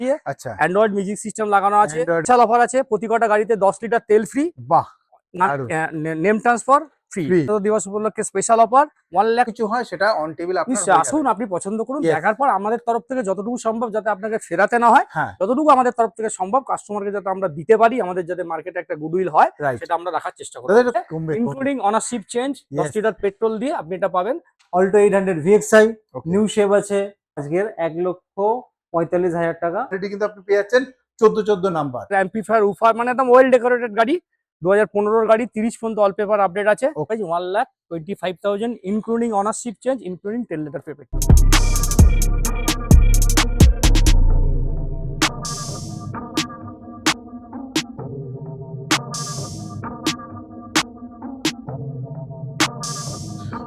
দিয়ে আচ্ছা Android music system লাগানো আছে। স্পেশাল অফার আছে, প্রতি কটা গাড়িতে 10 লিটার তেল ফ্রি, বাহ নেম ট্রান্সফার ফ্রি। ফ্রি দিবস উপলক্ষে স্পেশাল অফার 1 লাখ। কিছু হয় সেটা অন টেবিল আপনার নিশ্চয়ই হয়ে আসুন, যাবে। আপনি পছন্দ করুন, Yes, দেখার পর আমাদের তরফ থেকে যতটুকু সম্ভব যাতে আপনাকে ফেরাতে না হয়, হ্যাঁ যতটুকু আমাদের তরফ থেকে সম্ভব কাস্টমারকে যাতে আমরা দিতে পারি, আমাদের যাতে মার্কেটে একটা গুডউইল হয় রাইট। সেটা আমরা রাখার চেষ্টা করব। দাদা এটা কমবে including ownership change, 10 Yes, litre petrol দিয়ে আপনি এটা পাবেন। Alto 800 VXI okay. New shape আছে আজকের 1,45,000 টাকা। এটি কিন্তু আপনি পেয়ে যাচ্ছেন 14 নাম্বার। অ্যাম্পলিফায়ার উফার মানে একদম ওয়েল ডেকোরেটেড গাড়ি, 2015 গাড়ি, 30 পর্যন্ত অল পেপার আপডেট আছে। Okay. 1,25,000 including ownership change, including 10 litre petrol.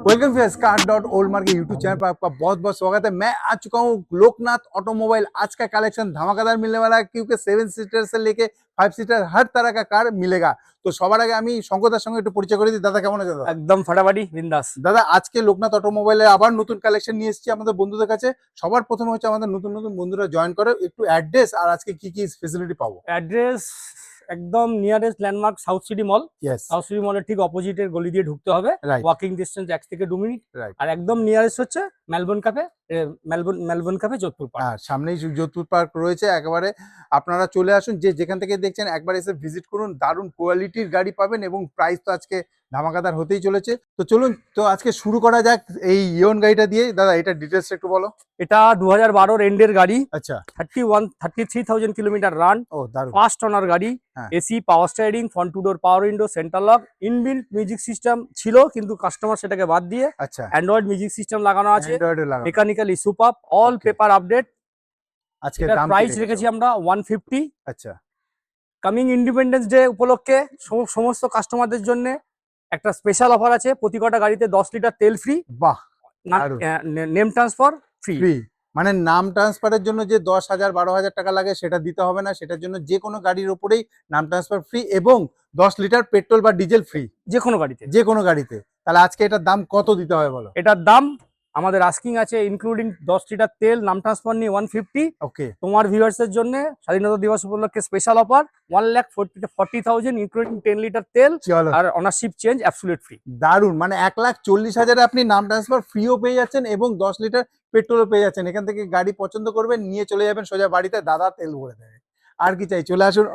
Welcome friends car.oldmark के यूट्यूब चैनल पर आपका बहुत बहुत स्वागत है। मैं आ चुका हूँ लोकनाथ ऑटोमोबाइल। आज का कलेक्शन धमाकेदार मिलने वाला है क्योंकि 7 सीटर से लेके 5 सीटर हर तरह का कार मिलेगा। तो সবার আগে আমি শঙ্করদার সঙ্গে একটু পরিচয় করে দিই। দাদা কেমন আছেন? দাদা একদম ফাটাফাটি বিন্দাস। দাদা আজকে লোকনাথ অটোমোবাইলে আবার নতুন কালেকশন নিয়ে এসেছি আমাদের বন্ধুদের কাছে। সবার প্রথমে হচ্ছে আমাদের নতুন নতুন বন্ধুরা জয়েন করে, একটু অ্যাড্রেস আর আজকে কি কি ফেসিলিটি পাবো। অ্যাড্রেস একদম নিয়ারেস্ট ল্যান্ডমার্ক সাউথ সিটি মল। ইয়েস সাউথ সিটি মলের ঠিক অপোজিটের গলি দিয়ে ঢুকতে হবে, রাইট ওয়াকিং ডিস্টেন্স 1 থেকে 2 মিনিট। রাইট। আর একদম নিয়ারেস্ট হচ্ছে Melbourne cafe, Melbourne cafe Jodhpur park. হ্যাঁ সামনেই যোধপুর পার্ক রয়েছে একেবারে। আপনারা চলে আসুন, যে যেখান থেকে দেখছেন একবার এসে ভিজিট করুন। দারুণ কোয়ালিটির গাড়ি পাবেন এবং প্রাইস তো আজকে ধামাকাদার হতেই চলেছে। তো চলুন তো আজকে শুরু করা যাক এই ইয়ন গাড়িটা দিয়ে। দাদা এটা ডিটেলস একটু বলো। এটা 2012 এন্ডের গাড়ি, আচ্ছা 33,000 কিলোমিটার রান, ও দারুণ। ফার্স্ট ওনার গাড়ি, হ্যাঁ। AC, power steering, front two door power window, centre lock, inbuilt music system ছিল কিন্তু কাস্টমার সেটাকে বাদ দিয়ে আচ্ছা অ্যান্ড্রয়েড মিউজিক সিস্টেম লাগানো আছে। অ্যান্ড্রয়েডে লাগানো। Mechanically super, all Okay. Paper update. আজকে এটার দাম প্রাইস রেখেছি আমরা 150। আচ্ছা কামিং ইন্ডিপেন্ডেন্স ডে উপলক্ষে সমস্ত কাস্টমারদের জন্য একটা স্পেশাল অফার আছে, প্রতি কটা গাড়িতে 10 লিটার তেল ফ্রি, বাহ দারুণ। Name transfer free. ফ্রি মানে নাম ট্রান্সফারের জন্য যে 10,000 12,000 টাকা লাগে সেটা দিতে হবে না। সেটার জন্য যে কোনো গাড়ির উপরেই নাম ট্রান্সফার ফ্রি এবং 10 লিটার পেট্রোল বা ডিজেল ফ্রি যে কোনো গাড়িতে। যে কোনো গাড়িতে। তাহলে আজকে এটার দাম কত দিতে হবে বলো। এটার দাম আমাদের আস্কিং আছে ইনক্লুডিং 10 লিটার তেল নাম ট্রান্সফার নিয়ে 150। ওকে তোমার ভিউয়ার্সের জন্য স্বাধীনতা দিবস উপলক্ষে স্পেশাল অফার 1,40,000 ইনক্লুডিং 10 লিটার তেল চলো আর অনারশিপ চেঞ্জ অ্যাবসলিউট ফ্রি। দারুন। মানে 1,40,000 আপনি নাম ট্রান্সফার ফ্রিও পেয়ে যাচ্ছেন এবং 10 লিটার পেট্রোলও পেয়ে যাচ্ছেন। এখান থেকে গাড়ি পছন্দ করবেন, নিয়ে চলে যাবেন সোজা বাড়িতে, দাদা তেল ভরে দেবে। আর কি চাই? চলে আসুন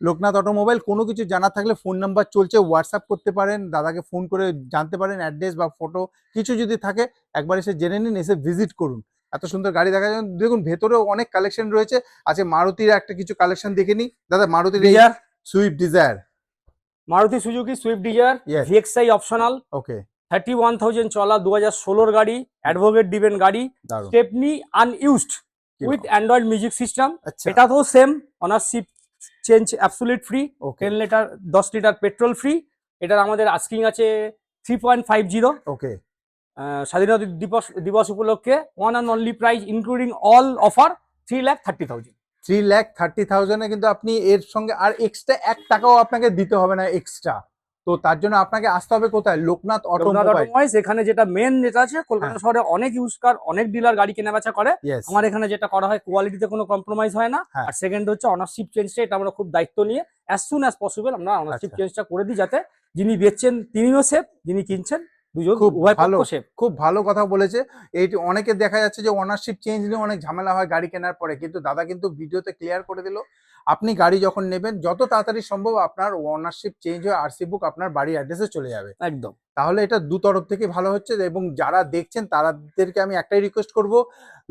লোকনাথ অটোমোবাইল। কোনো কিছু জানার থাকলে ফোন নাম্বার চলছে, হোয়াটসঅ্যাপ করতে পারেন, দাদাকে ফোন করে জানতে পারেন অ্যাড্রেস বা ফটো কিছু যদি থাকে একবার এসে জেনে নিন, এসে ভিজিট করুন। এত সুন্দর গাড়ি দেখা যায়। দেখুন ভেতরেও অনেক কালেকশন রয়েছে। আচ্ছা মারুতির একটা কিছু কালেকশন দেখে নিই। দাদা মারুতির Dzire, Swift Dzire, Maruti Suzuki Swift Dzire Yes. VXI optional, okay 31,000 চলা, 2016 গাড়ি, অ্যাডভোকেট ডিভেন গাড়ি, দারুন। Stepney unused with Android music system. আচ্ছা এটা তো same, ownership change absolute free, okay 10 litre 10 litre petrol free. এটার আমাদের আস্কিং আছে 3.50। ওকে স্বাধীনতা দিবস উপলক্ষে one and only price including all offer 3,30,000। 3,30,000 কিন্তু আপনি এর সঙ্গে আর এক্সট্রা 1 টাকাও আপনাকে দিতে হবে না এক্সট্রা। তো তার জন্য আপনাকে আসতে হবে কোথায়? লোকনাথ অটোমোবাইল। অটোমোবাইলস এখানে যেটা মেন যেটা আছে, কলকাতা হ্যাঁ। শহরে অনেক ইউজ কার, অনেক ডিলার গাড়ি কেনা বেচা করে। ইয়েস আমার এখানে যেটা করা হয় কোয়ালিটিতে কোনো কম্প্রোমাইজ হয় না। হ্যাঁ। আর সেকেন্ড হচ্ছে অনারশিপ চেঞ্জটা, এটা আমরা খুব দায়িত্ব নিয়ে অ্যাজ সুন অ্যাজ পসিবল আমরা অনারশিপ আচ্ছা। চেঞ্জটা করে দিই, যাতে যিনি বেচছেন তিনিও সেফ, যিনি কিনছেন দুজন খুব উভয় ভালো। পক্ষ সেফ। খুব ভালো কথা বলেছে। এই অনেকে দেখা যাচ্ছে যে ওনারশিপ চেঞ্জ নিয়ে অনেক ঝামেলা হয় গাড়ি কেনার পরে, কিন্তু দাদা কিন্তু ভিডিওতে ক্লিয়ার করে দিল আপনি গাড়ি যখন নেবেন যত তাড়াতাড়ি সম্ভব আপনার ওনারশিপ চেঞ্জ হয়ে আরসি বুক আপনার বাড়ির অ্যাড্রেসে চলে যাবে। একদম তাহলে এটা দু তরফ থেকে ভালো হচ্ছে। এবং যারা দেখছেন তাদেরকে আমি একটাই রিকোয়েস্ট করব,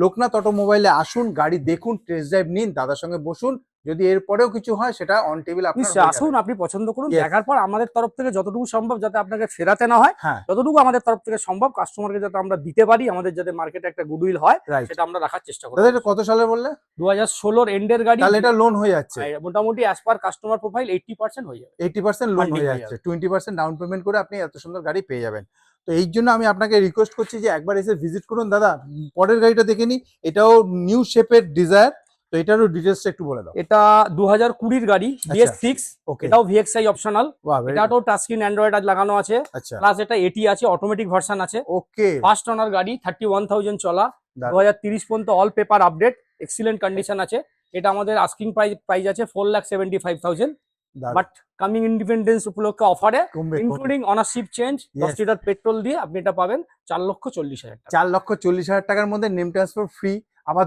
লোকনাথ অটোমোবাইলে আসুন, গাড়ি দেখুন, টেস্ট ড্রাইভ নিন, দাদার সঙ্গে বসুন। যদি এরপরেও কিছু হয় সেটা অন টেবিল আপনার নিশ্চয়ই হয়ে আসুন, যাবে। আপনি পছন্দ করুন, Yes. দেখার পর আমাদের তরফ থেকে যতটুকু সম্ভব যাতে আপনাকে ফেরাতে না হয়, হ্যাঁ যতটুকু আমাদের তরফ থেকে সম্ভব কাস্টমারকে যাতে আমরা দিতে পারি, আমাদের যাতে মার্কেটে একটা গুডউইল হয় রাইট। সেটা আমরা রাখার চেষ্টা করব। দাদা এটা কত সালে বললে? 2016 এন্ডের গাড়ি, তাহলে এটা লোন হয়ে যাচ্ছে। মোটামুটি অ্যাজ পার কাস্টমার প্রোফাইল 80% হয়ে যাবে। 80% লোন Funding হয়ে হয়ে যাচ্ছে। 20% ডাউন পেমেন্ট করে আপনি এত সুন্দর গাড়ি পেয়ে যাবেন। তো এই জন্য আমি আপনাকে রিকোয়েস্ট করছি যে একবার এসে ভিজিট করুন। দাদা পরের গাড়িটা দেখে নি, এটাও নিউ শেপের ডিজায়ার। তো এটারও ডিটেলসটা একটু বলে দাও। এটা 2020 গাড়ি, BS6, ওকে এটাও VXI অপশনাল, বাহ এটাও টাচ স্ক্রিন অ্যান্ড্রয়েড আজ লাগানো আছে, আচ্ছা প্লাস এটা এটি আছে, অটোমেটিক ভার্সন আছে, ওকে ফার্স্ট ওনার গাড়ি, 31,000 চলা, দারুণ। 2030 পর্যন্ত all paper update, excellent condition আছে। এটা আমাদের আস্কিং প্রাইস আছে 4,75,000, দারুণ। বাট কামিং ইন্ডিপেন্ডেন্স উপলক্ষে অফারে কমবে including ownership change 10 Yes. Litre petrol দিয়ে আপনি এটা পাবেন 4,40,000 টাকা। 4,40,000 টাকার মধ্যে নেম ট্রান্সফার ফ্রি, আবার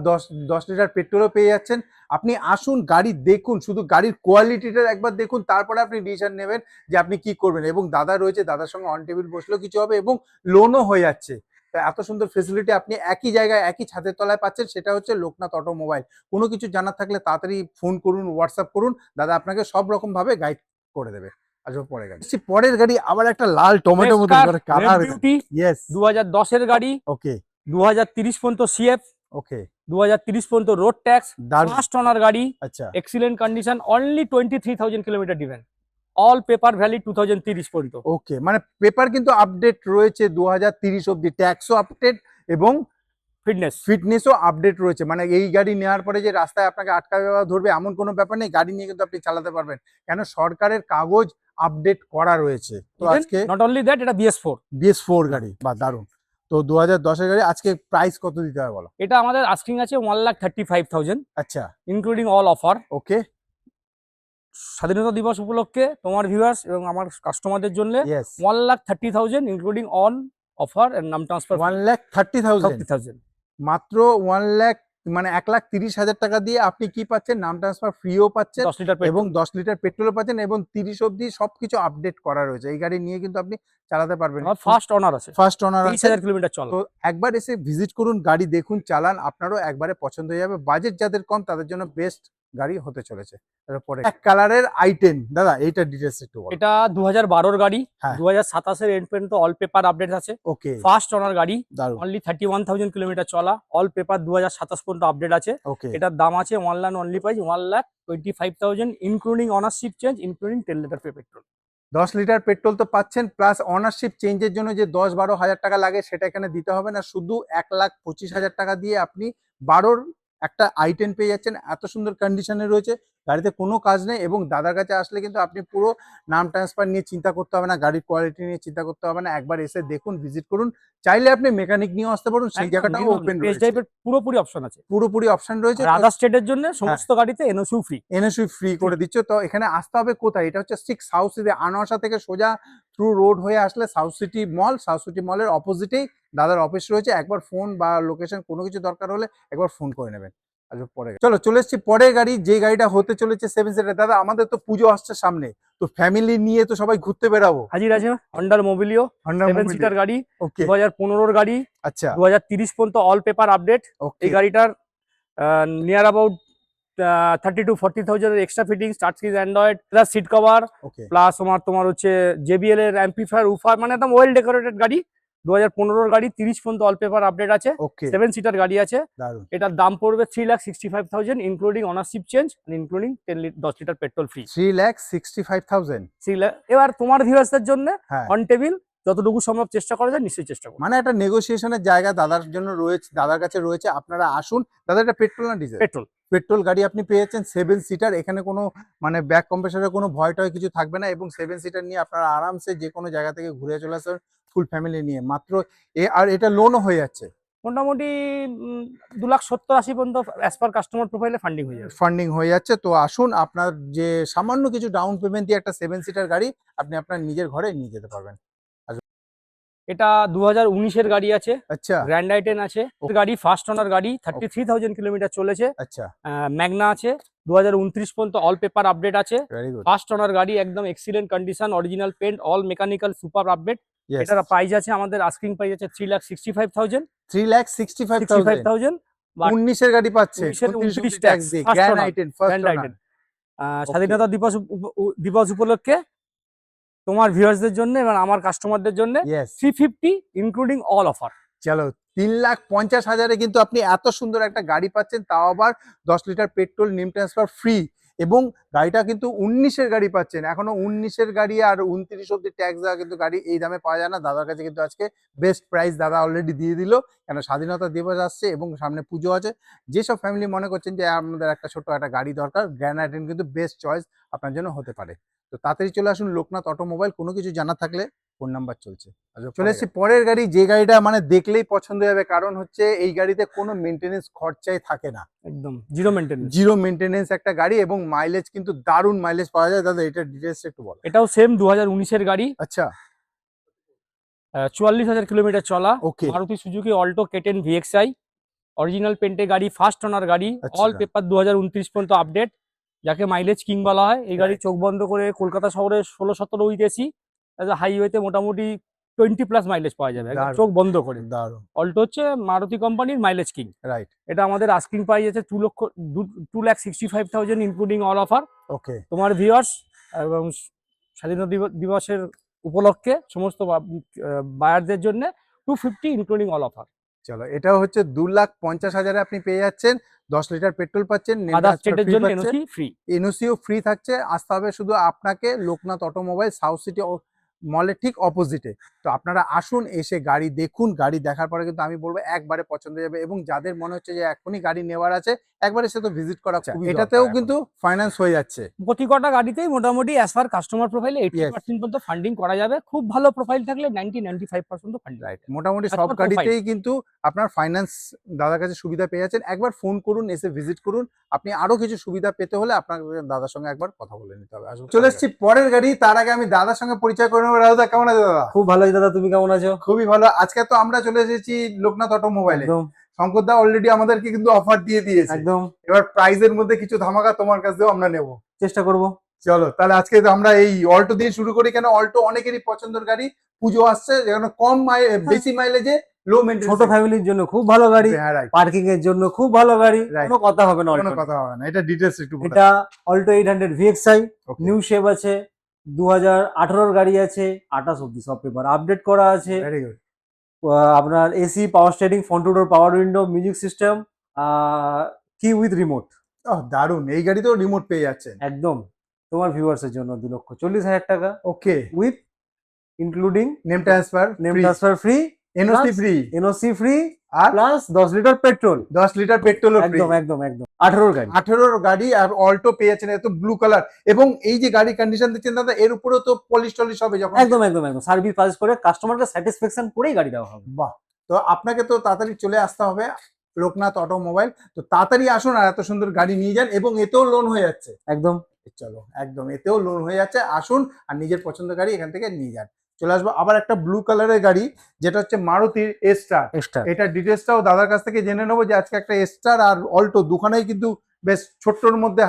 10 লিটার পেট্রোলও পেয়ে যাচ্ছেন। আপনি আসুন, গাড়ি দেখুন, শুধু গাড়ির কোয়ালিটিটা একবার দেখুন, তারপরে আপনি ডিসিশন নেবেন যে আপনি কি করবেন। এবং দাদা রয়েছে, দাদার সঙ্গে অন টেবিল বসলেও কিছু হবে, এবং লোনও হয়ে যাচ্ছে। তো এত সুন্দর ফেসিলিটি আপনি একই জায়গায় একই ছাদের তলায় পাচ্ছেন, সেটা হচ্ছে লোকনাথ অটোমোবাইল। কোনো কিছু জানার থাকলে তাড়াতাড়ি ফোন করুন, হোয়াটসঅ্যাপ করুন, দাদা আপনাকে সব রকম ভাবে গাইড করে দেবে। আসলে পরের গাড়ি, পরের গাড়ি আবার একটা লাল টমেটো মতো কালার। বিউটি ইয়েস, 2010 এর গাড়ি, ওকে 2030 পর্যন্ত সিএফ, ওকে, 2030 পর্যন্ত রোড ট্যাক্স, দারুণ। ফার্স্ট ওনার গাড়ি, আচ্ছা, excellent condition, only 23,000 kilometre ডিভেন, all paper valley 2030 পর্যন্ত। ওকে, মানে পেপার কিন্তু আপডেট রয়েছে 2030 অব্দি, ট্যাক্সও আপডেট এবং ফিটনেস ফিটনেসও আপডেট রয়েছে। মানে এই গাড়ি নেওয়ার পরে যে রাস্তায় আপনাকে আটকাবে বা ধরবে এমন কোনো ব্যাপার নেই, গাড়ি নিয়ে কিন্তু আপনি চালাতে পারবেন, কেন সরকারের কাগজ আপডেট করা রয়েছে। তো আজকে নট অনলি দ্যাট, এটা BS4। BS4 গাড়ি, বা দারুণ। তো 2010 এর গাড়ি, আজকে প্রাইস কত দিতে হবে বলো? এটা আমাদের আস্কিং আছে 1,35,000, আচ্ছা, ইনক্লুডিং অল অফার। ওকে, স্বাধীনতা দিবস উপলক্ষে তোমার ভিউয়ার্স এবং আমার কাস্টমারদের জন্য yes, 1,30,000, including on offer and নাম ট্রান্সফার 1,30,000, 30,000। মাত্র 1 লাখ, মানে 1,30,000 টাকা দিয়ে আপনি কি পাচ্ছেন? নাম ট্রান্সফার ফ্রিও পাচ্ছেন 10 লিটার এবং 10 লিটার পেট্রোলও পাচ্ছেন, এবং 30 অব্দি সবকিছু আপডেট করা রয়েছে। এই গাড়ি নিয়ে কিন্তু আপনি চালাতে পারবেন। আমার ফার্স্ট অনার আছে, ফার্স্ট ওনার আছে। 30,000 কিলোমিটার চলা। তো একবার এসে ভিজিট করুন, গাড়ি দেখুন, চালান, আপনারও একবারে পছন্দ হয়ে যাবে। বাজেট যাদের কম তাদের জন্য বেস্ট গাড়ি হতে চলেছে। তারপরে এক কালারের i10, দাদা এইটা ডিটেইলস একটু বলো। এটা 2012 এর গাড়ি, হ্যাঁ। 2027 এর এন্ড পর্যন্ত অল পেপার আপডেট আছে। ওকে, ফার্স্ট ওনার গাড়ি, দারুণ। অনলি 31,000 কিলোমিটার চলা, অল পেপার 2027 পর্যন্ত আপডেট আছে। ওকে, এটার দাম আছে 1 lakh, only price 1,25,000, including ownership change, including 10 litre petrol. 10 litre petrol তো পাচ্ছেন, প্লাস অনারশিপ চেঞ্জের জন্য যে 10-12 হাজার টাকা লাগে সেটা এখানে দিতে হবে না। শুধু 1,25,000 টাকা দিয়ে আপনি 12 একটা i10 পেয়ে যাচ্ছেন। এত সুন্দর কন্ডিশনে রয়েছে, গাড়িতে কোনো কাজ নেই। এবং দাদার কাছে আসলে কিন্তু আপনি পুরো নাম ট্রান্সফার নিয়ে চিন্তা করতে হবে না, গাড়ির কোয়ালিটি নিয়ে চিন্তা করতে হবে না। একবার এসে দেখুন, ভিজিট করুন, চাইলে আপনি মেকানিক নিয়েও আসতে পারুন, সেই জায়গাটাও ওপেন টেস্ট রয়েছে, ড্রাইভের পুরোপুরি অপশন আছে। পুরোপুরি অপশন রয়েছে। আর আদার স্টেটের জন্য সমস্ত গাড়িতে এনওসিও ফ্রি। এনএসইউ ফ্রি করে দিচ্ছ। তো এখানে আসতে হবে কোথায়? এটা হচ্ছে 6 সাউথ সিটি, আনোয়াসা থেকে সোজা থ্রু রোড হয়ে আসলে সাউথ সিটি মল, সাউথ সিটি মলের অপোজিটেই দাদার অফিস রয়েছে। একবার ফোন বা লোকেশন কোনো কিছু দরকার হলে একবার ফোন করে নেবেন। আচ্ছা, পরে চলো চলে এসেছি পরের গাড়ি, যে গাড়িটা হতে চলেছে 7 সিটার। দাদা আমাদের তো পুজো আসছে সামনে, তো ফ্যামিলি নিয়ে তো সবাই ঘুরতে বেরাবো। হাজির আছে হন্ডার মোবিলিও, হন্ডা 7 সিটার গাড়ি, ওকে, 2015 এর গাড়ি, আচ্ছা, 2030 পর্যন্ত অল পেপার আপডেট। ওকে, এই গাড়িটার নিয়ার অ্যাবাউট 30 to 40,000 এর extra fitting, start seat, Android plus seat cover, okay, plus তোমার হচ্ছে JBL এর অ্যাম্পলিফায়ার, উফার, মানে একদম ওয়েল ডেকোরেটেড গাড়ি। 2015 এর গাড়ি, 30 পর্যন্ত অল পেপার আপডেট আছে, ওকে, 7 সিটার গাড়ি আছে। দারুন। এটার দাম পড়বে 3,65,000, including ownership change, including 10 litre petrol free. 3,65,000, এবার তোমার ভিউয়ার্সদের জন্য হ্যাঁ, অন টেবিল যতটুকু সম্ভব চেষ্টা করা যায় নিশ্চয়ই চেষ্টা করবো। মানে একটা নেগোসিয়েশনের জায়গা দাদার জন্য রয়েছে, দাদার কাছে রয়েছে। আপনারা আসুন। দাদা এটা পেট্রোল না ডিজেল? পেট্রোল। পেট্রোল গাড়ি আপনি পেয়ে যাচ্ছেন, 7 সিটার। এখানে কোনো মানে ব্যাক কম্প্রেসারের কোনো ভয় টয় কিছু থাকবে না, এবং 7 সিটার নিয়ে আপনারা আরামসে যে কোনো জায়গা থেকে ঘুরে চলে আসেন ফুল ফ্যামিলি নিয়ে। মাত্র আর এটা লোনও হয়ে যাচ্ছে, মোটামুটি 2,70,80 পর্যন্ত অ্যাজ পার কাস্টমার প্রোফাইলে ফান্ডিং হয়ে যাবে। ফান্ডিং হয়ে যাচ্ছে। তো আসুন, আপনার যে সামান্য কিছু ডাউন পেমেন্ট দিয়ে একটা 7 সিটার গাড়ি আপনি আপনার নিজের ঘরে নিয়ে যেতে পারবেন। এটা 2019 এর গাড়ি আছে, আচ্ছা, গ্র্যান্ড i10 আছে গাড়ি, ফার্স্ট ওনার গাড়ি, 33,000 কিলোমিটার চলেছে। আচ্ছা, ম্যাগনা আছে, 2029 পর্যন্ত অল পেপার আপডেট আছে। ভেরি গুড, ফার্স্ট ওনার গাড়ি, একদম excellent condition, original paint, all mechanical, super update. এটার প্রাইস আছে, আমাদের আস্কিং প্রাইস আছে 3,65,000, 3,65,000। বাট 19 এর গাড়ি পাচ্ছে 29 ট্যাক্স দিয়ে, First grand owner, i10 first Grand ওনার। i10 স্বাধীনতা দিবস উপলক্ষে তোমার ভিউয়ার্সদের জন্য এবং আমার কাস্টমারদের জন্য ইয়েস, 350, ইনক্লুডিং অল অফার। চলো 3,50,000 কিন্তু আপনি এত সুন্দর একটা গাড়ি পাচ্ছেন, তাও আবার 10 লিটার পেট্রোল, নিম ট্রান্সফার ফ্রি। এবং গাড়িটা কিন্তু 19 এর গাড়ি পাচ্ছেন। এখনো 19 এর গাড়ি আর 29 অব্দি ট্যাক্স দেওয়া কিন্তু গাড়ি এই দামে পাওয়া যায় না। দাদার কাছে কিন্তু আজকে বেস্ট প্রাইস দাদা অলরেডি দিয়ে দিল, কেন স্বাধীনতা দিবস আসছে এবং সামনে পুজো আছে। যেসব ফ্যামিলি মনে করছেন যে আমাদের একটা ছোট্ট একটা গাড়ি দরকার, গ্র্যান্ড i10 কিন্তু বেস্ট চয়েস আপনার জন্য হতে পারে। তো তাড়াতাড়ি চলে আসুন লোকনাথ অটোমোবাইল। কোনো কিছু জানা থাকলে ফোন নাম্বার চলছে। চলে এসেছি পরের গাড়ি, যে গাড়িটা মানে দেখলেই পছন্দ হয়ে যাবে, কারণ হচ্ছে এই গাড়িতে কোনো মেনটেনেন্স খরচাই থাকে না, একদম জিরো মেনটেন্স। জিরো মেনটেনেন্স একটা গাড়ি, এবং মাইলেজ কিন্তু দারুণ মাইলেজ পাওয়া যায়। দাদা এটা ডিটেলস একটু বলো। এটাও সেম 2019-এর গাড়ি, আচ্ছা 44,000 কিলোমিটার চলা। ওকে Maruti Suzuki Alto K ten VXI, original পেন্টে গাড়ি, ফার্স্ট ওনার গাড়ি, আচ্ছা। অল পেপার 2029 পর্যন্ত আপডেট, যাকে মাইলেজ কিং বলা হয়। এই গাড়ি চোখ বন্ধ করে কলকাতা শহরে 16-17 উইতেছি, হাইওয়েতে মোটামুটি 20+ মাইলেজ পাওয়া যাবে একদম দারুণ। চোখ বন্ধ করে। দারুণ অল্টো হচ্ছে মারুতি কোম্পানির মাইলেজ কিং। রাইট এটা আমাদের আস্কিং প্রাইস আছে 2,65,000 ইনক্লুডিং অল অফার। ওকে তোমার ভিউয়ার্স এবং স্বাধীনতা দিবসের উপলক্ষে সমস্ত বায়ারদের জন্য 250 ইনক্লুডিং অল অফার। চলো, এটা হচ্ছে 2,50,000 আপনি পেয়ে যাচ্ছেন, 10 লিটার পেট্রোল পাচ্ছেন, আদার স্টেটের জন্য এনওসি ফ্রি। এনওসিও ফ্রি থাকছে। আসতে হবে শুধু আপনাকে লোকনাথ অটোমোবাইল, সাউথ সিটি মলের ঠিক অপোজিটে। তো আপনারা আসুন, এসে গাড়ি দেখুন, গাড়ি দেখার পরে কিন্তু আমি বলবো একবারে পছন্দ হয়ে যাবে, এবং যাদের মনে হচ্ছে যে এখনই গাড়ি নেওয়ার আছে একবারে সে তো ভিজিট করা খুবই দরকার। এটাতেও কিন্তু ফাইন্যান্স হয়ে যাচ্ছে প্রতি কটা গাড়িতেই মোটামুটি অ্যাজ পার কাস্টমার প্রোফাইলে 80% পর্যন্ত ফান্ডিং করা যাবে। খুব ভালো প্রোফাইল থাকলে 90-95% ফান্ডিং। রাইট, মোটামুটি As সব per গাড়িতেই কিন্তু আপনার ফাইন্যান্স দাদার কাছে সুবিধা পেয়ে যাচ্ছেন। একবার ফোন করুন, এসে ভিজিট করুন, আপনি আরো কিছু সুবিধা পেতে হলে আপনাকে দাদার সঙ্গে একবার কথা বলে নিতে হবে। আসুন, চলে এসেছি পরের গাড়ি, তার আগে আমি দাদার সঙ্গে পরিচয় করে নেবো। দাদা কেমন আছে? দাদা খুব ভালো আছি দাদা, তুমি কেমন আছো? খুবই ভালো। আজকে তো আমরা চলে এসেছি লোকনাথ অটোমোবাইলে। একদম শঙ্কর দা অলরেডি আমাদেরকে কিন্তু অফার দিয়ে দিয়েছে, একদম এবার প্রাইজের মধ্যে কিছু ধামাকা তোমার কাছ থেকেও আমরা নেব। চেষ্টা করব। চলো তাহলে আজকে তো আমরা এই অল্টো দিয়ে শুরু করি, কেন অল্টো অনেকেরই পছন্দের গাড়ি। পুজো আসছে, যেখানে কম বেশি মাইলেজে লো মেইনটেনেন্স, ছোট ফ্যামিলির জন্য খুব ভালো গাড়ি, হ্যাঁ রাইট, পার্কিং এর জন্য খুব ভালো গাড়ি, Right. কোনো কথা হবে না। কোনো Alto। কথা হবে না। এটা ডিটেইলস একটু বলো। এটা Alto 800 VXI, Okay, new shape আছে, 2018 গাড়ি আছে, 28 অব্দি সব পেপার আপডেট করা আছে। very good. আপনার AC, power steering, front two door power window, music system, কি উইথ রিমোট। দারুন, এই গাড়িতেও রিমোট পেয়ে যাচ্ছেন। একদম তোমার ভিউয়ার্স এর জন্য 2,40,000 টাকা okay, with including name transfer, name transfer free, NOC free, NOC free, আর প্লাস 10 লিটার পেট্রোল। 10 লিটার পেট্রোলও ফ্রি। একদম একদম একদম 18 গাড়ি। 18 গাড়ি আর অল্টো পেয়ে যাচ্ছেন, এত ব্লু কালার, এবং এই যে গাড়ি কন্ডিশন দিচ্ছেন দাদা, এর উপরেও তো পলিশ টলিশ হবে যখন। একদম একদম একদম সার্ভিস পাস করে কাস্টমারকে স্যাটিসফ্যাকশন করেই গাড়ি দেওয়া হবে। বাহ, তো আপনাকে তো তাড়াতাড়ি চলে আসতে হবে লোকনাথ অটোমোবাইল। তো তাড়াতাড়ি আসুন আর এত সুন্দর গাড়ি নিয়ে যান, এবং এতেও লোন হয়ে যাচ্ছে। একদম চলো, একদম এতেও লোন হয়ে যাচ্ছে। আসুন আর নিজের পছন্দের গাড়ি এখান থেকে নিয়ে যান। চলে আসবো আবার একটা ব্লু কালারের গাড়ি, যেটা হচ্ছে মারুতির এস্টার। এক্সট্রা। এটা ডিটেলসটাও দাদার কাছ থেকে জেনে নেবো, যে আজকে একটা এস্টার আর অল্টো দুখানেই কিন্তু বেশ ছোট্টর মধ্যে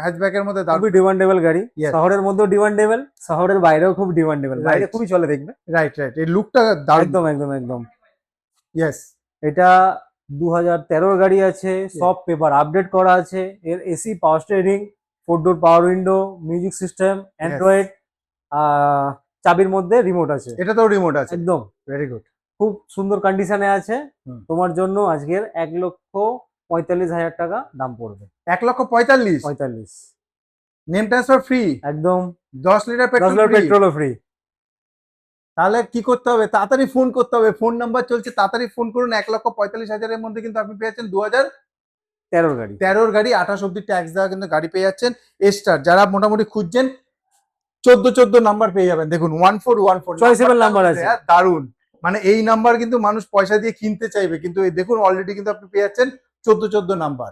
হ্যাচব্যাকের মধ্যে দারুণ। খুবই ডিমান্ডেবল গাড়ি, Yes. শহরের মধ্যেও ডিমান্ডেবল, শহরের বাইরেও খুব ডিমান্ডেবল। Right. বাইরে খুবই চলে দেখবে। রাইট রাইট, এই লুকটা দারুণ। একদম একদম একদম ইয়েস, এটা 2013 গাড়ি আছে, সব পেপার আপডেট করা আছে। এর AC, power steering, 4 door power window, music system, Android, চাবির মধ্যে রিমোট আছে। এটাতেও রিমোট আছে। একদম ভেরি গুড। খুব সুন্দর কন্ডিশনে আছে। হুম। তোমার জন্য আজকের 1,45,000 টাকা দাম পড়বে। 1,45,000, 45 নেম ট্রান্সফার ফ্রি, একদম 10 লিটার 10 পেট্রোল লিটার ফ্রি। পেট্রোলও ফ্রি। তাহলে কি করতে হবে? তাড়াতাড়ি ফোন করতে হবে, ফোন নাম্বার চলছে, তাড়াতাড়ি ফোন করুন। 1,45,000 এর মধ্যে কিন্তু আপনি পেয়ে যাচ্ছেন 13 গাড়ি। 2013 গাড়ি, 28 অব্দি ট্যাক্স দেওয়া কিন্তু গাড়ি পেয়ে যাচ্ছেন। এস্টার যারা মোটামুটি খুঁজছেন, 14 নাম্বার পেয়ে যাবেন। দেখুন 1414 Choiceable নাম্বার আছে। দারুন, মানে এই নাম্বার কিন্তু মানুষ পয়সা দিয়ে কিনতে চাইবে, কিন্তু এই দেখুন অলরেডি কিন্তু আপনি পেয়ে যাচ্ছেন 14 নাম্বার।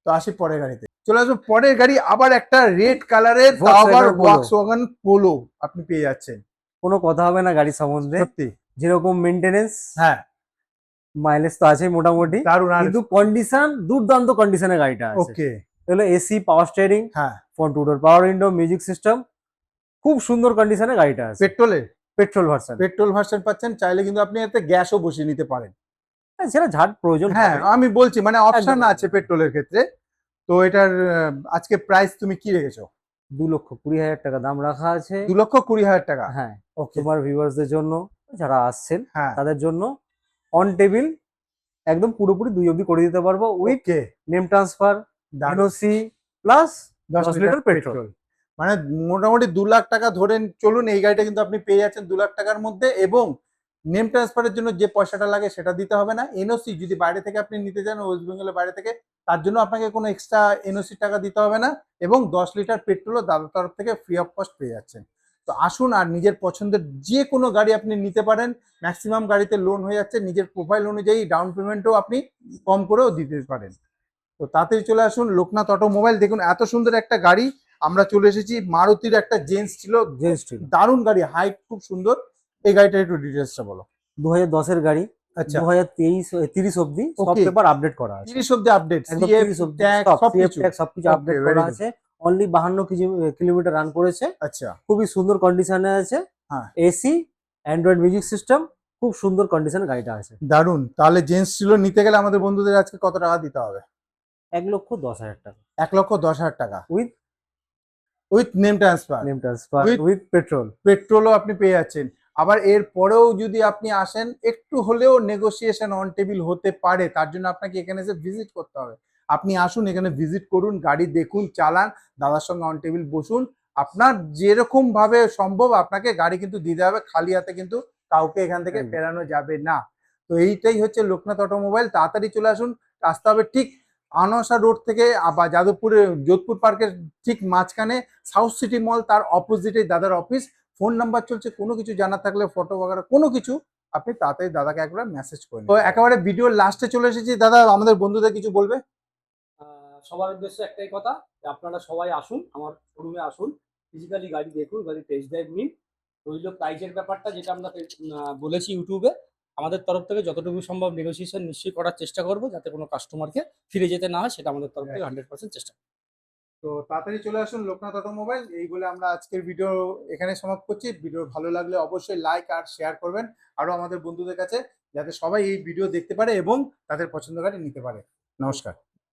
তো আসি পরের গাড়িতে। চলে আসবো পরের গাড়ি, আবার একটা রেড কালারের, আবার Volkswagen Polo। ভক্সওয়াগন পোলো আপনি পেয়ে যাচ্ছেন। কোনো কথা হবে না গাড়ির সম্বন্ধে। সত্যি, যেরকম মেনটেনেন্স, হ্যাঁ মাইলেজ তো আছে মোটামুটি, দারুন। আর কিন্তু কন্ডিশন দুর্দান্ত কন্ডিশনে গাড়িটা আছে। ওকে, তাহলে এসি, পাওয়ার স্টিয়ারিং, হ্যাঁ front two door power window, music system, খুব সুন্দর কন্ডিশনে গাড়িটা আছে। Petrol version. পেট্রোল ভার্সন পাচ্ছেন। চাইলে কিন্তু আপনি এতে গ্যাসও বসিয়ে নিতে পারেন। সেটা ঝাট প্রয়োজন হ্যাঁ হবে। আমি বলছি, মানে অপশন একদম। আছে পেট্রোলের ক্ষেত্রে। তো এটার আজকে প্রাইস তুমি কি রেখেছো? 2,20,000 টাকা দাম রাখা আছে। 2,20,000 টাকা। হ্যাঁ, ওকে, তোমার ভিউয়ার্সদের জন্য, যারা আসছেন হ্যাঁ তাদের জন্য অন টেবিল একদম পুরোপুরি 2 অব্দি করে দিতে পারবো with okay, name transfer, NOC plus 10 litre litre petrol. Petrol. মানে মোটামুটি 2 লাখ টাকা ধরেন চলুন, এই গাড়িটা কিন্তু আপনি পেয়ে যাচ্ছেন 2 লাখ টাকার মধ্যে, এবং নেম ট্রান্সফারের জন্য যে পয়সাটা লাগে সেটা দিতে হবে না। এনওসি যদি বাইরে থেকে আপনি নিতে চান, ওয়েস্ট বেঙ্গলের বাইরে থেকে, তার জন্য আপনাকে কোনো এক্সট্রা এনওসি টাকা দিতে হবে না, এবং 10 লিটার পেট্রোলও দাদার তরফ থেকে ফ্রি অফ কস্ট পেয়ে যাচ্ছেন। তো আসুন আর নিজের পছন্দের যে কোনো গাড়ি আপনি নিতে পারেন। ম্যাক্সিমাম গাড়িতে লোন হয়ে যাচ্ছে, নিজের প্রোফাইল অনুযায়ী ডাউন পেমেন্টও আপনি কম করেও দিতে পারেন। তো তাড়াতাড়ি চলে আসুন লোকনাথ অটোমোবাইল। দেখুন এত সুন্দর একটা গাড়ি, আমরা চলে এসেছি। মারুতির একটা জেন্স ছিল, জেন্স ছিল দারুণ গাড়ি, হাইট খুব সুন্দর। এই গাড়িটার একটু ডিটেলসটা বলো। 2010-এর গাড়ি, আচ্ছা, 2023-30 অব্দি সব Okay. পেপার আপডেট করা আছে। 30 অব্দি আপডেট, একদম সিএফ 30 অব্দি ট্যাক্স সব সবকিছু। সবকিছু Okay, আপডেট very করা good. আছে। অনলি 52 কিলোমিটার রান করেছে, আচ্ছা, খুবই সুন্দর কন্ডিশনে আছে। হ্যাঁ। এসি, অ্যান্ড্রয়েড মিউজিক সিস্টেম, খুব সুন্দর কন্ডিশনে গাড়িটা আছে। দারুণ। তাহলে জেন্স ছিল নিতে গেলে আমাদের বন্ধুদের আজকে কত টাকা দিতে হবে? 1,10,000 টাকা 1,10,000 টাকা with with name transfer, name transfer With- with petrol. পেট্রোলও আপনি পেয়ে যাচ্ছেন। আবার এর পরেও যদি আপনি আসেন, একটু হলেও নেগোসিয়েশন অন টেবিল হতে পারে, তার জন্য আপনাকে এখানে এসে ভিজিট করতে হবে। আপনি আসুন, এখানে ভিজিট করুন, গাড়ি দেখুন, চালান, দাদার সঙ্গে অন টেবিল বসুন। আপনার যেরকম ভাবে সম্ভব আপনাকে গাড়ি কিন্তু দিতে হবে, খালি হাতে কিন্তু কাউকে এখান থেকে একদম। ফেরানো যাবে না। তো এইটাই হচ্ছে লোকনাথ অটোমোবাইল। তাড়াতাড়ি চলে আসুন, আসতে হবে ঠিক আনসা রোড থেকে, আবার যাদবপুরে যোধপুর পার্কের ঠিক মাঝখানে সাউথ সিটি মল, তার অপোজিটে দাদার অফিস। ফোন নাম্বার চলছে, কোনো কিছু জানা থাকলে, ফটো বাগারা কোনো কিছু, আপনি তাড়াতাড়ি দাদাকে একবার মেসেজ করুন। তো একেবারে ভিডিওর লাস্টে চলে এসেছি, দাদা আমাদের বন্ধুদের কিছু বলবে? সবার উদ্দেশ্যে একটাই কথা, যে আপনারা সবাই আসুন, আমার শোরুমে আসুন, ফিজিক্যালি গাড়ি দেখুন, গাড়ি টেস্ট ড্রাইভ নিন। রইল প্রাইজের ব্যাপারটা, যেটা আমরা বলেছি ইউটিউবে, আমাদের তরফ থেকে যতটুকু সম্ভব নেগোসিয়েশন নিশ্চয়ই করার চেষ্টা করবো, যাতে কোনো কাস্টমারকে ফিরে যেতে না হয়, সেটা আমাদের তরফ থেকে 100% চেষ্টা করবো। তো তাড়াতাড়ি চলে আসুন লোকনাথ অটোমোবাইল। এই বলে আমরা আজকের ভিডিও এখানে সমাপ্ত করছি। ভিডিও ভালো লাগলে অবশ্যই লাইক আর শেয়ার করবেন আরো আমাদের বন্ধুদের কাছে, যাতে সবাই এই ভিডিও দেখতে পারে এবং তাদের পছন্দ গাড়ি নিতে পারে। নমস্কার।